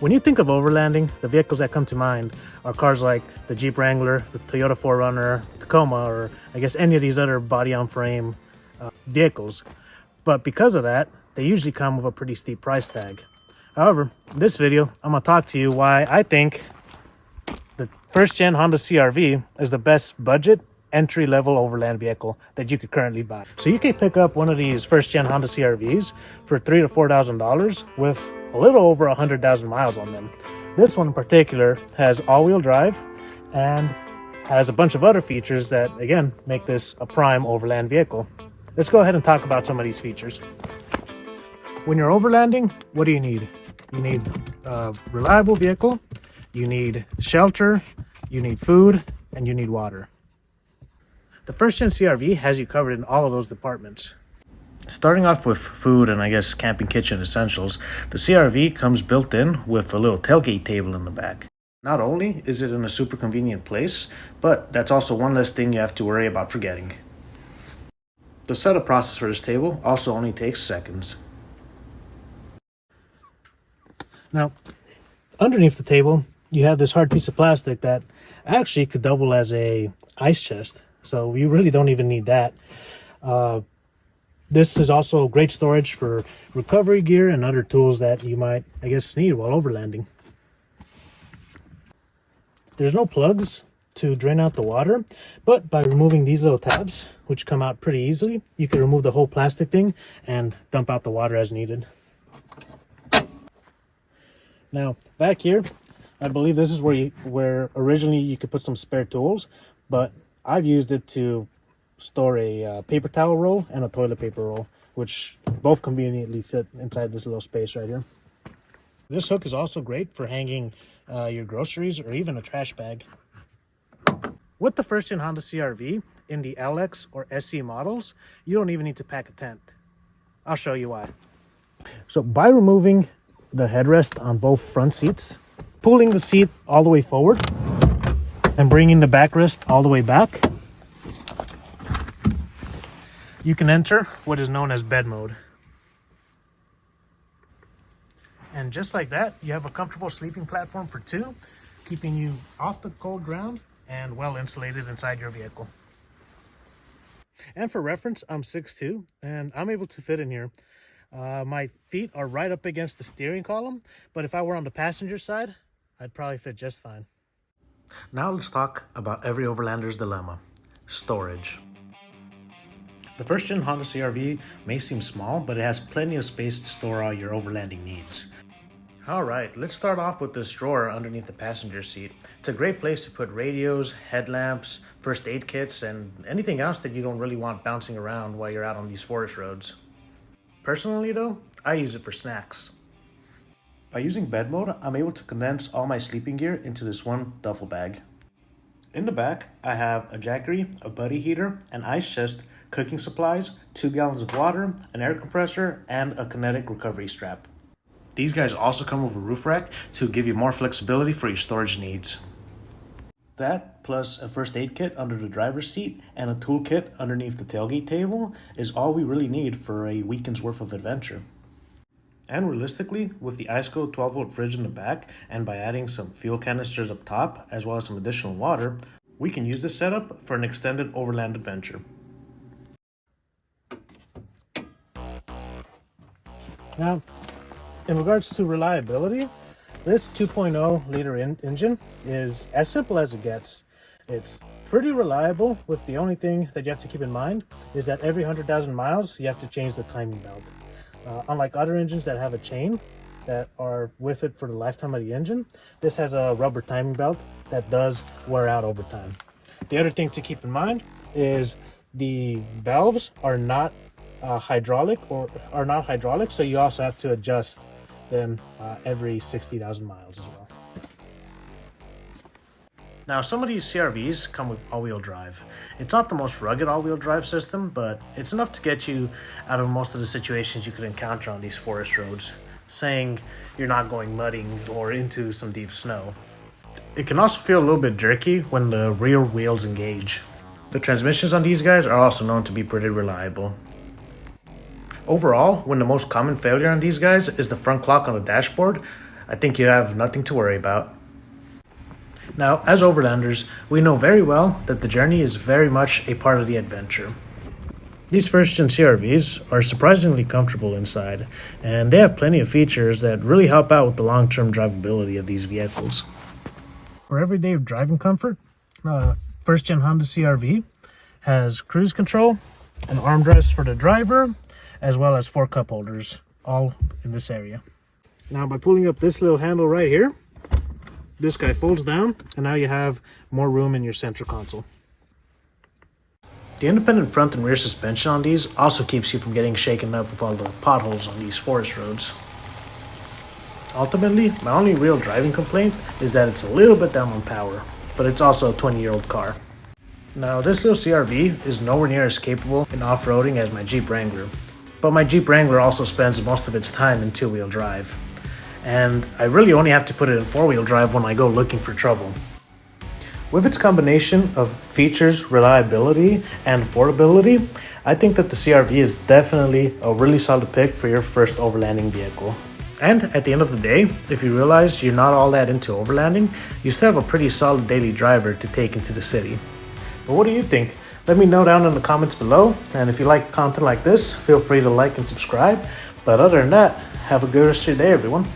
When you think of overlanding, the vehicles that come to mind are cars like the Jeep Wrangler, the Toyota 4Runner, Tacoma, or I guess any of these other body-on-frame vehicles. But because of that, they usually come with a pretty steep price tag. However, in this video, I'm going to talk to you why I think the first-gen Honda CRV is the best budget entry-level overland vehicle that you could currently buy. So you can pick up one of these first-gen Honda CRVs for $3,000 to $4,000 with a little over 100,000 miles on them. This one in particular has all-wheel drive and has a bunch of other features that, again, make this a prime overland vehicle. Let's go ahead and talk about some of these features. When you're overlanding, what do you need? You need a reliable vehicle, you need shelter, you need food, and you need water. The first-gen CRV has you covered in all of those departments. Starting off with food and I guess camping kitchen essentials, the CRV comes built in with a little tailgate table in the back. Not only is it in a super convenient place, but that's also one less thing you have to worry about forgetting. The setup process for this table also only takes seconds. Now, underneath the table, you have this hard piece of plastic that actually could double as a ice chest. So you really don't even need that. This is also great storage for recovery gear and other tools that you might, I guess, need while overlanding. There's no plugs to drain out the water, but by removing these little tabs, which come out pretty easily, you can remove the whole plastic thing and dump out the water as needed. Now, back here, I believe this is where originally you could put some spare tools, but I've used it to store a paper towel roll and a toilet paper roll, which both conveniently fit inside this little space right here. This hook is also great for hanging your groceries or even a trash bag. With the first-gen Honda CRV in the LX or SE models, you don't even need to pack a tent. I'll show you why. So by removing the headrest on both front seats, pulling the seat all the way forward, and bringing the backrest all the way back, you can enter what is known as bed mode. And just like that, you have a comfortable sleeping platform for two, keeping you off the cold ground and well insulated inside your vehicle. And for reference, I'm 6'2", and I'm able to fit in here. My feet are right up against the steering column, but if I were on the passenger side, I'd probably fit just fine. Now let's talk about every overlander's dilemma: storage. The first-gen Honda CRV may seem small, but it has plenty of space to store all your overlanding needs. Alright, let's start off with this drawer underneath the passenger seat. It's a great place to put radios, headlamps, first aid kits, and anything else that you don't really want bouncing around while you're out on these forest roads. Personally though, I use it for snacks. By using bed mode, I'm able to condense all my sleeping gear into this one duffel bag. In the back, I have a Jackery, a buddy heater, an ice chest, cooking supplies, 2 gallons of water, an air compressor, and a kinetic recovery strap. These guys also come with a roof rack to give you more flexibility for your storage needs. That, plus a first aid kit under the driver's seat and a tool kit underneath the tailgate table, is all we really need for a weekend's worth of adventure. And realistically, with the Iceco 12-volt fridge in the back, and by adding some fuel canisters up top, as well as some additional water, we can use this setup for an extended overland adventure. Now, in regards to reliability, this 2.0 liter engine is as simple as it gets. It's pretty reliable, with the only thing that you have to keep in mind is that every 100,000 miles, you have to change the timing belt. Unlike other engines that have a chain that are with it for the lifetime of the engine, this has a rubber timing belt that does wear out over time. The other thing to keep in mind is the valves are not hydraulic, so you also have to adjust them every 60,000 miles as well. Now, some of these CRVs come with all-wheel drive. It's not the most rugged all-wheel drive system, but it's enough to get you out of most of the situations you could encounter on these forest roads, saying you're not going mudding or into some deep snow. It can also feel a little bit jerky when the rear wheels engage. The transmissions on these guys are also known to be pretty reliable. Overall, when the most common failure on these guys is the front clock on the dashboard, I think you have nothing to worry about. Now, as overlanders, we know very well that the journey is very much a part of the adventure. These first-gen CRVs are surprisingly comfortable inside, and they have plenty of features that really help out with the long-term drivability of these vehicles. For everyday driving comfort, first-gen Honda CRV has cruise control, an armrest for the driver, as well as 4 cup holders, all in this area. Now, by pulling up this little handle right here, this guy folds down, and now you have more room in your center console. The independent front and rear suspension on these also keeps you from getting shaken up with all the potholes on these forest roads. Ultimately, my only real driving complaint is that it's a little bit down on power, but it's also a 20-year-old car. Now, this little CRV is nowhere near as capable in off-roading as my Jeep Wrangler, but my Jeep Wrangler also spends most of its time in 2-wheel drive, and I really only have to put it in 4-wheel drive when I go looking for trouble. With its combination of features, reliability, and affordability, I think that the CRV is definitely a really solid pick for your first overlanding vehicle. And at the end of the day, if you realize you're not all that into overlanding, you still have a pretty solid daily driver to take into the city. But what do you think? Let me know down in the comments below, and if you like content like this, feel free to like and subscribe. But other than that, have a good rest of your day, everyone.